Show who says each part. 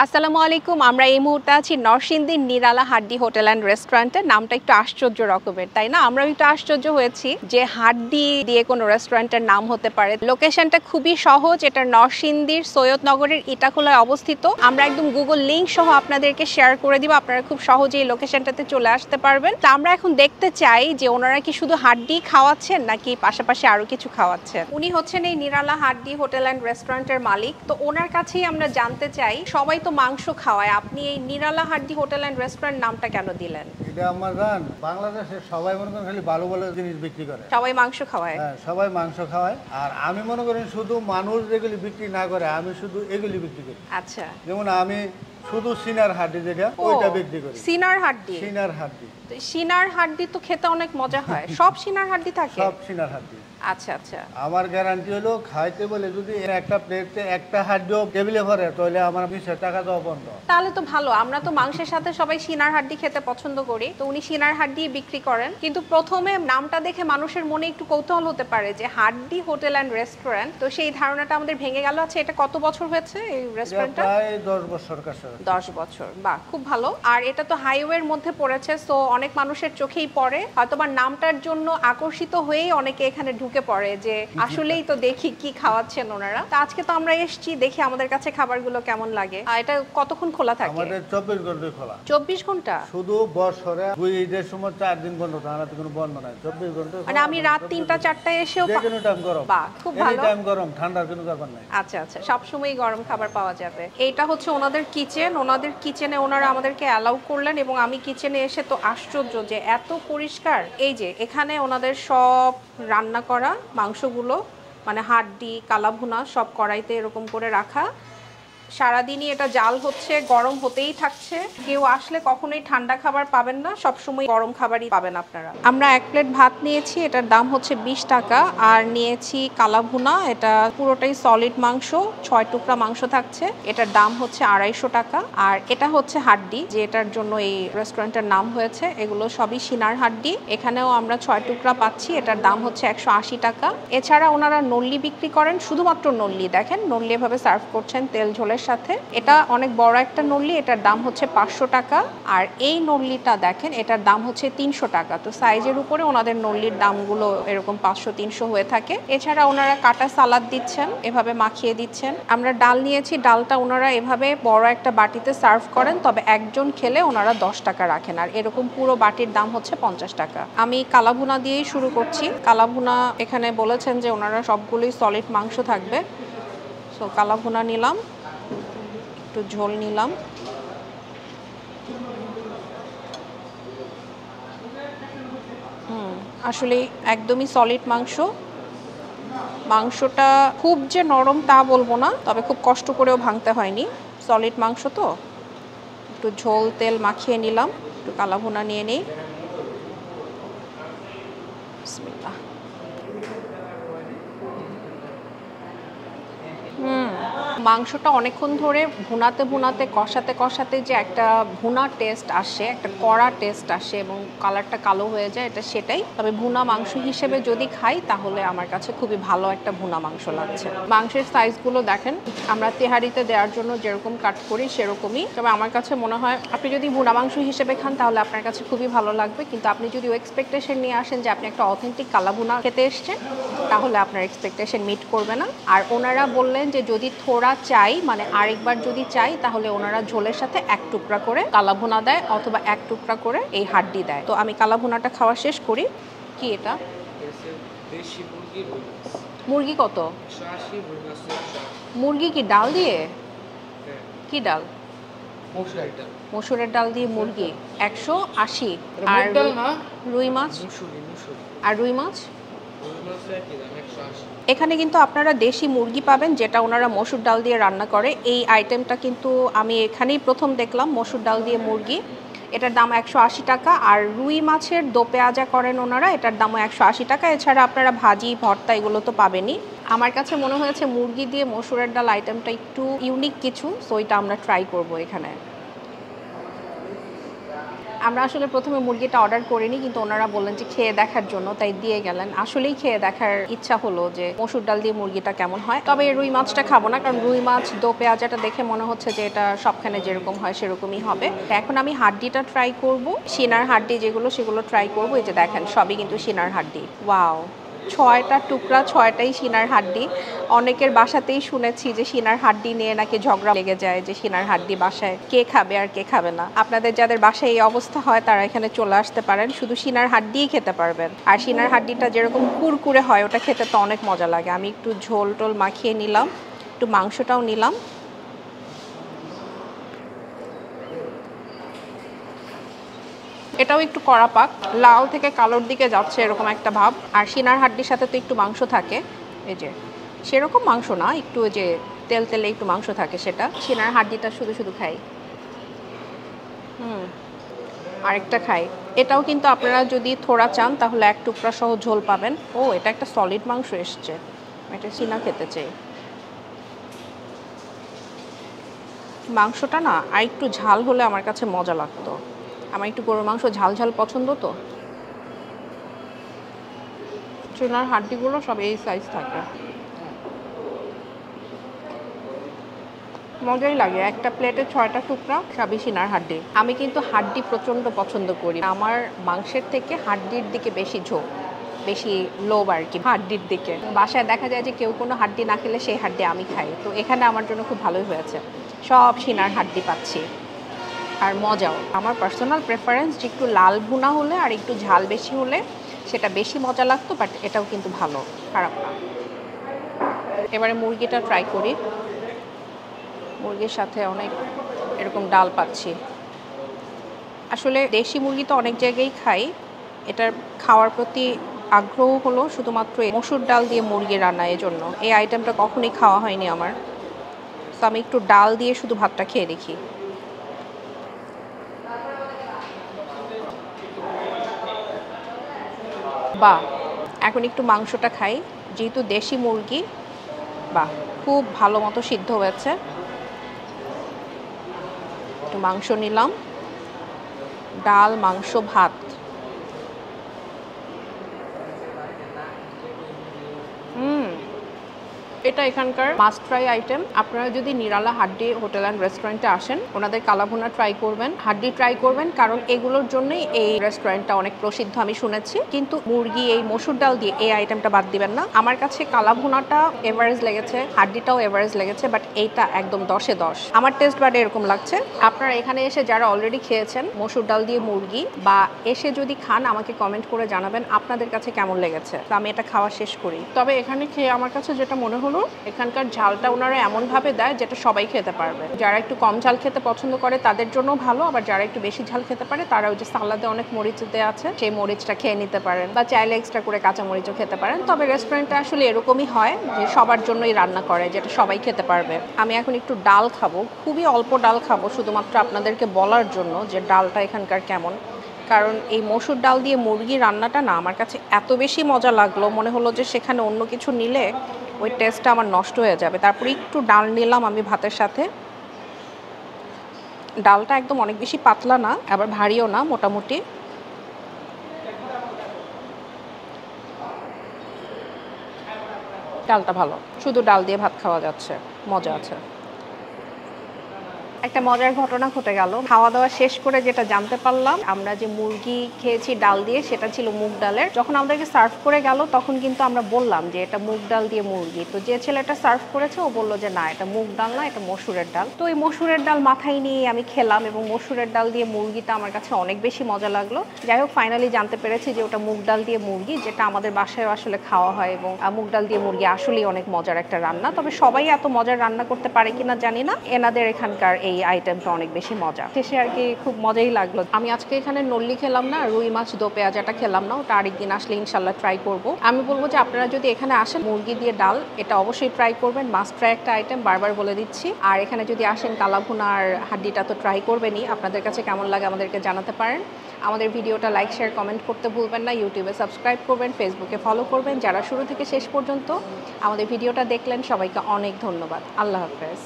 Speaker 1: আসসালামু আলাইকুম। আমরা এই মুহূর্তে আছি নরসিংদীর নিরালা হাড্ডি হোটেল অ্যান্ড রেস্টুরেন্টে। নামটা একটু আশ্চর্য রকমের, তাই না? আমরাও একটু আশ্চর্য হয়েছি যে হাড্ডি দিয়ে কোনো রেস্টুরেন্টের নাম হতে পারে। লোকেশনটা খুবই সহজ, এটা নরসিংদীর সৈয়দনগরের ইটাখোলায় অবস্থিত। আমরা একদম গুগল লিংক সহ আপনাদেরকে শেয়ার করে দিব, আপনারা খুব সহজেই এই লোকেশনটাতে চলে আসতে পারবেন। তা আমরা এখন দেখতে চাই যে ওনারা কি শুধু হাড্ডি খাওয়াচ্ছেন নাকি পাশাপাশি আরো কিছু খাওয়াচ্ছেন। উনি হচ্ছেন এই নিরালা হাড্ডি হোটেল অ্যান্ড রেস্টুরেন্টের মালিক। তো ওনার কাছেই আমরা জানতে চাই, সবাই তো মাংস খাওয়ায়, আপনি এই নিরালা হাড্ডি হোটেল এন্ড রেস্টুরেন্ট নামটা কেন দিলেন?
Speaker 2: এটা আমার জান, বাংলাদেশে সবাই মনে করেন খালি ভালো ভালো জিনিস বিক্রি করে,
Speaker 1: সবাই মাংস খাওয়ায়।
Speaker 2: হ্যাঁ, সবাই মাংস খাওয়ায়। আর আমি মনে করেন শুধু মানুষ যেগুলি বিক্রি না করে, আমি শুধু এগুলি বিক্রি করি।
Speaker 1: আচ্ছা,
Speaker 2: যেমন আমি শুধু সিনার হাড্ডি যেটা ওইটা বিক্রি করি।
Speaker 1: সিনার হাড্ডি?
Speaker 2: সিনার হাড্ডি।
Speaker 1: সিনার হাড্ডি তো খেতে অনেক মজা হয়। সব সিনার হাড্ডি থাকে?
Speaker 2: সব সিনার হাড্ডি।
Speaker 1: আচ্ছা আচ্ছা।
Speaker 2: আমার গ্যারান্টি হলো খাইতে বলে যদি একটা প্লেটে একটা হাড্ডিও টেবিলে ভরে তাহলে আমার 20 টাকা দেওয়া বন্ধ।
Speaker 1: তাহলে তো ভালো। আমরা তো মাংসের সাথে সবাই সিনার হাড্ডি খেতে পছন্দ করি, তো উনি সিনার হাড্ডি বিক্রি করেন। কিন্তু প্রথমে নামটা দেখে মানুষের মনে একটু কৌতূহল হতে পারে যে হাড্ডি হোটেল অ্যান্ড রেস্টুরেন্ট, তো সেই ধারণাটা আমাদের ভেঙে গেল। আচ্ছা, এটা কত বছর হয়েছে এই রেস্টুরেন্টটা?
Speaker 2: প্রায় 10 বছর কাছে।
Speaker 1: 10 বছর, বাহ, খুব ভালো। আর এটা তো হাইওয়ের মধ্যে পড়েছে, সো অনেক মানুষের চোখেই পড়ে, হয়তোবা নামটার জন্য আকর্ষিত হয়েই অনেকে এখানে ঢুকে পড়ে যে আসলেই তো দেখি কি খাওয়াচ্ছেন ওনারা। তো আজকে তো আমরা এসেছি, দেখি আমাদের কাছে খাবারগুলো কেমন লাগে। আর এটা কতক্ষণ খোলা থাকে?
Speaker 2: আমাদের 24 ঘন্টা খোলা।
Speaker 1: 24 ঘন্টা? শুধু
Speaker 2: বছরে 2 ঈদের সময় 4 দিন বন্ধ, তাহলে তো কোনো বন্ধ নাই। 24 ঘন্টা।
Speaker 1: মানে আমি রাত 3টা 4টায় এসেও
Speaker 2: যে কোনো টাইম গরম।
Speaker 1: বাহ, খুব ভালো।
Speaker 2: এনি টাইম গরম, ঠান্ডার কোনো ব্যাপার নাই।
Speaker 1: আচ্ছা আচ্ছা, সব সময় গরম খাবার পাওয়া যাবে। এইটা হচ্ছে ওনাদের কিচেন। ওনাদের কিচেনে ওনারা আমাদেরকে অ্যালাউ করলেন এবং আমি কিচেনে এসে তো আশ্চর্য যে এত পরিষ্কার। এই যে এখানে ওনাদের সব রান্না করা মাংসগুলো, মানে হাড্ডি, কালাভুনা সব কড়াইতে এরকম করে রাখা। সারাদিনই এটা জাল হচ্ছে, গরম হতেই থাকছে। কেউ আসলে কখনোই ঠান্ডা খাবার পাবেন না, সবসময় গরম খাবারই পাবেন আপনারা। আমরা 1 প্লেট ভাত নিয়েছি, এটার দাম হচ্ছে 20 টাকা। আর নিয়েছি কালাভুনা, এটা পুরোটাই সলিড মাংস, 6 টুকরা মাংস থাকছে, এটার দাম হচ্ছে 250 টাকা। আর এটা হচ্ছে হাড্ডি, যে এটার জন্য এই রেস্টুরেন্টের নাম হয়েছে। এগুলো সবই সিনার হাড্ডি। এখানেও আমরা 6 টুকরা পাচ্ছি, এটার দাম হচ্ছে 180 টাকা। এছাড়া ওনারা নল্লি বিক্রি করেন, শুধুমাত্র নল্লি। দেখেন নল্লি এভাবে সার্ভ করছেন তেল ঝোলের সাথে। এটা অনেক বড় একটা নল্লি, এটার দাম হচ্ছে 500 টাকা। আর এই নল্লিটা দেখেন, এটার দাম হচ্ছে 300 টাকা। তো সাইজের উপরে ওনাদের নল্লির দামগুলো এরকম 500-300 হয়ে থাকে। এছাড়া ওনারা কাটা সালাদ দিচ্ছেন, এভাবে মাখিয়ে দিচ্ছেন। আমরা ডাল নিয়েছি, ডালটা ওনারা এভাবে বড় একটা বাটিতে সার্ভ করেন, তবে একজন খেলে ওনারা 10 টাকা রাখেন। আর এরকম পুরো বাটির দাম হচ্ছে 50 টাকা। আমি কালাভুনা দিয়েই শুরু করছি। কালাভুনা এখানে বলেছেন যে ওনারা সবগুলোই সলিড মাংস থাকবে। সো কালাভুনা নিলাম, একটু ঝোল নিলাম। আসলে একদমই সলিড মাংস। মাংসটা খুব যে নরম তা বলবো না, তবে খুব কষ্ট করেও ভাঙতে হয়নি, সলিড মাংস তো। একটু ঝোল তেল মাখিয়ে নিলাম, একটু কালাভুনা নিয়ে নিই। বিসমিল্লাহ। মাংসটা অনেকক্ষণ ধরে ভুনাতে ভুনাতে, কষাতে কষাতে যে একটা ভুনা টেস্ট আসে, একটা কড়া টেস্ট আসে এবং কালারটা কালো হয়ে যায়, এটা সেটাই। তবে ভুনা মাংস হিসেবে যদি খাই তাহলে আমার কাছে খুবই ভালো একটা ভুনা মাংস লাগছে। মাংসের সাইজগুলো দেখেন, আমরা তেহারিতে দেওয়ার জন্য যেরকম কাট করি সেরকমই। তবে আমার কাছে মনে হয় আপনি যদি ভুনা মাংস হিসেবে খান তাহলে আপনার কাছে খুবই ভালো লাগবে। কিন্তু আপনি যদি এক্সপেকটেশন নিয়ে আসেন যে আপনি একটা অথেন্টিক কালাভুনা খেতে এসছেন, তাহলে আপনার এক্সপেকটেশন মিট করবে না। আর ওনারা বললেন যে যদি থোড়া চাই, মানে আরেকবার যদি চাই, তাহলে ওনারা ঝোলের সাথে 1 টুকরা করে কালাভুনা দেয় অথবা 1 টুকরা করে এই হাড্ডি দেয়। তো আমি কালাভুনাটা খাওয়া শেষ করি। কি এটা? মুরগি কত? মুরগি কি ডাল দিয়ে? কি ডাল? মসুরের ডাল দিয়ে মুরগি 180। আর রুই মাছ? আর রুই মাছ এখানে কিন্তু আপনারা দেশি মুরগি পাবেন, যেটা ওনারা মসুর ডাল দিয়ে রান্না করে। এই আইটেমটা কিন্তু আমি এখানেই প্রথম দেখলাম, মসুর ডাল দিয়ে মুরগি। এটার দাম 180 টাকা। আর রুই মাছের দো পেঁয়াজা করেন ওনারা, এটার দামও 180 টাকা। এছাড়া আপনারা ভাজি, ভর্তা এগুলো তো পাবেনই। আমার কাছে মনে হয়েছে মুরগি দিয়ে মসুরের ডাল আইটেমটা একটু ইউনিক কিছু, সো এটা আমরা ট্রাই করব এখানে। আমরা আসলে প্রথমে মুরগিটা অর্ডার করিনি, কিন্তু ওনারা বললেন যে খেয়ে দেখার জন্য, তাই দিয়ে গেলেন। আসলেই খেয়ে দেখার ইচ্ছা হলো যে মসুর ডাল দিয়ে মুরগিটা কেমন হয়। তবে রুই মাছটা খাবো না, কারণ রুই মাছ দো পেঁয়াজাটা দেখে মনে হচ্ছে যে এটা সবখানে যেরকম হয় সেরকমই হবে। এখন আমি হাড্ডিটা ট্রাই করব, সিনার হাড্ডি যেগুলো সেগুলো ট্রাই করব। এই যে দেখেন সবই কিন্তু সিনার হাড্ডি। ওয়াও, 6টা টুকরা, 6টাই সিনার হাড্ডি। অনেকের বাসাতেই শুনেছি যে সিনার হাড্ডি নিয়ে নাকি ঝগড়া লেগে যায়, যে সিনার হাড্ডি বাসায় কে খাবে আর কে খাবে না। আপনাদের যাদের বাসায় এই অবস্থা হয় তারা এখানে চলে আসতে পারেন, শুধু সিনার হাড্ডিই খেতে পারবেন। আর সিনার হাড্ডিটা যেরকম কুরকুরে হয় ওটা খেতে তো অনেক মজা লাগে। আমি একটু ঝোল টোল মাখিয়ে নিলাম, একটু মাংসটাও নিলাম। এটাও একটু কড়া পাক, লাল থেকে কালোর দিকে যাচ্ছে এরকম একটা ভাব। আর সিনার হাড্ডির সাথে তো একটু মাংস থাকে, এই যে সেরকম মাংস না, একটু যে তেল তেলে একটু মাংস থাকে, সেটা সিনার হাড্ডিটা শুধু শুধু খাই। আরেকটা খাই। এটাও কিন্তু আপনারা যদি থোড়া চান তাহলে এক টুকরা সহ ঝোল পাবেন। ও, এটা একটা সলিড মাংস এসছে, এটা সিনা খেতে চাই। মাংসটা না আর একটু ঝাল হলে আমার কাছে মজা লাগতো। আমার একটু গরুর মাংস ঝাল ঝাল পছন্দ তো। সিনার হাড্ডিগুলো সব এই সাইজ থাকে, মজাই লাগে। একটা প্লেটে 6টা টুকরা, সবই সিনার হাড্ডি। আমি কিন্তু হাড্ডি প্রচণ্ড পছন্দ করি। আমার মাংসের থেকে হাড্ডির দিকে বেশি ঝোঁক, বেশি লোভ আর কি হাড্ডির দিকে। বাসায় দেখা যায় যে কেউ কোনো হাড্ডি না খেলে সেই হাড্ডি আমি খাই, তো এখানে আমার জন্য খুব ভালোই হয়েছে, সব সিনার হাড্ডি পাচ্ছি। আর মজাও। আমার পার্সোনাল প্রেফারেন্স যে একটু লাল ভুনা হলে আর একটু ঝাল বেশি হলে সেটা বেশি মজা লাগতো, বাট এটাও কিন্তু ভালো, খারাপ না। এবারে মুরগিটা ট্রাই করি। মুরগির সাথে অনেক এরকম ডাল পাচ্ছি। আসলে দেশি মুরগি তো অনেক জায়গায় খাই, এটার খাওয়ার প্রতি আগ্রহ হলো শুধুমাত্র মসুর ডাল দিয়ে মুরগি রান্না, এজন্য এই আইটেমটা কখনোই খাওয়া হয়নি আমার। তো আমি একটু ডাল দিয়ে শুধু ভাতটা খেয়ে দেখি। বাহ, এখন একটু মাংসটা খাই, যেহেতু দেশি মুরগি। বাহ, খুব ভালো মতো সিদ্ধ হয়েছে। একটু মাংস নিলাম, ডাল, মাংস, ভাত। এটা এখানকার মাস্ট ট্রাই আইটেম। আপনারা যদি নিরালা হাড্ডি হোটেল অ্যান্ড রেস্টুরেন্টে আসেন, ওনাদের কালাভুনা ট্রাই করবেন, হাড্ডি ট্রাই করবেন, কারণ এগুলোর জন্যই এই রেস্টুরেন্টটা অনেক প্রসিদ্ধ আমি শুনেছি। কিন্তু মুরগি এই মসুর ডাল দিয়ে এই আইটেমটা বাদ দিবেন না। আমার কাছে কালাভুনাটা এভারেজ লেগেছে, হাড্ডিটাও এভারেজ লেগেছে, বাট এইটা একদম 10-এ 10। আমার টেস্ট বাডে এরকম লাগছে। আপনারা এখানে এসে যারা অলরেডি খেয়েছেন মসুর ডাল দিয়ে মুরগি, বা এসে যদি খান, আমাকে কমেন্ট করে জানাবেন আপনাদের কাছে কেমন লেগেছে। তো আমি এটা খাওয়া শেষ করি। তবে এখানে খেয়ে আমার কাছে যেটা মনে হলো, এখানকার ঝালটা ওনারা এমনভাবে দেয় যেটা সবাই খেতে পারবে। যারা একটু কম ঝাল খেতে পছন্দ করে তাদের জন্য ভালো, আবার যারা একটু বেশি ঝাল খেতে পারে তারা ওই যে সালাদে অনেক মরিচ দেওয়া আছে, সেই মরিচটা খেয়ে নিতে পারেন, বা চাইলে এক্সট্রা করে কাঁচা মরিচও খেতে পারেন। তবে রেস্টুরেন্টটা আসলে এরকমই হয় যে সবার জন্যই রান্না করে, যেটা সবাই খেতে পারবে। আমি এখন একটু ডাল খাবো, খুবই অল্প ডাল খাবো, শুধুমাত্র আপনাদেরকে বলার জন্য যে ডালটা এখানকার কেমন। কারণ এই মসুর ডাল দিয়ে মুরগি রান্নাটা না আমার কাছে এত বেশি মজা লাগলো, মনে হলো যে সেখানে অন্য কিছু নিলে ওই টেস্টটা আমার নষ্ট হয়ে যাবে। তারপরে একটু ডাল নিলাম আমি ভাতের সাথে। ডালটা একদম অনেক বেশি পাতলা না, আবার ভারীও না, মোটামুটি। ডালটা ভালো, শুধু ডাল দিয়ে ভাত খাওয়া যাচ্ছে, মজা আছে। একটা মজার ঘটনা ঘটে গেল। খাওয়া দাওয়া শেষ করে যেটা জানতে পারলাম, আমরা যে মুরগি খেয়েছি ডাল দিয়ে, সেটা ছিল মুগ ডালের। যখন আমাদেরকে সার্ভ করে গেল তখন কিন্তু আমরা বললাম যে এটা মুগ ডাল দিয়ে মুরগি। তো যে ছেলেটা সার্ভ করেছে ও বললো যে না, এটা মুগ ডাল না, এটা মসুরের ডাল। তো এই মসুরের ডাল মাথায় নিয়ে আমি খেলাম, এবং মসুরের ডাল দিয়ে মুরগিটা আমার কাছে অনেক বেশি মজা লাগলো। যাই হোক, ফাইনালি জানতে পেরেছি যে ওটা মুগ ডাল দিয়ে মুরগি, যেটা আমাদের বাসায় আসলে খাওয়া হয়। এবং মুগ ডাল দিয়ে মুরগি আসলেই অনেক মজার একটা রান্না। তবে সবাই এত মজার রান্না করতে পারে কিনা জানি না, এনাদের এখানকার এই আইটেমটা অনেক বেশি মজা। শেষে আর কি খুব মজাই লাগলো। আমি আজকে এখানে নল্লি খেলাম না, রুই মাছ দো পেঁয়াজাটা খেলাম না, ওটা আরেকদিন আসলে ইনশাল্লাহ ট্রাই করব। আমি বলবো যে আপনারা যদি এখানে আসেন, মুরগি দিয়ে ডাল এটা অবশ্যই ট্রাই করবেন, মাস্ট ট্রাই একটা আইটেম, বারবার বলে দিচ্ছি। আর এখানে যদি আসেন, কালাভুনা আর হাড্ডিটা তো ট্রাই করবেনই। আপনাদের কাছে কেমন লাগে আমাদেরকে জানাতে পারেন। আমাদের ভিডিওটা লাইক, শেয়ার, কমেন্ট করতে ভুলবেন না। ইউটিউবে সাবস্ক্রাইব করবেন, ফেসবুকে ফলো করবেন। যারা শুরু থেকে শেষ পর্যন্ত আমাদের ভিডিওটা দেখলেন, সবাইকে অনেক ধন্যবাদ। আল্লাহ হাফেজ।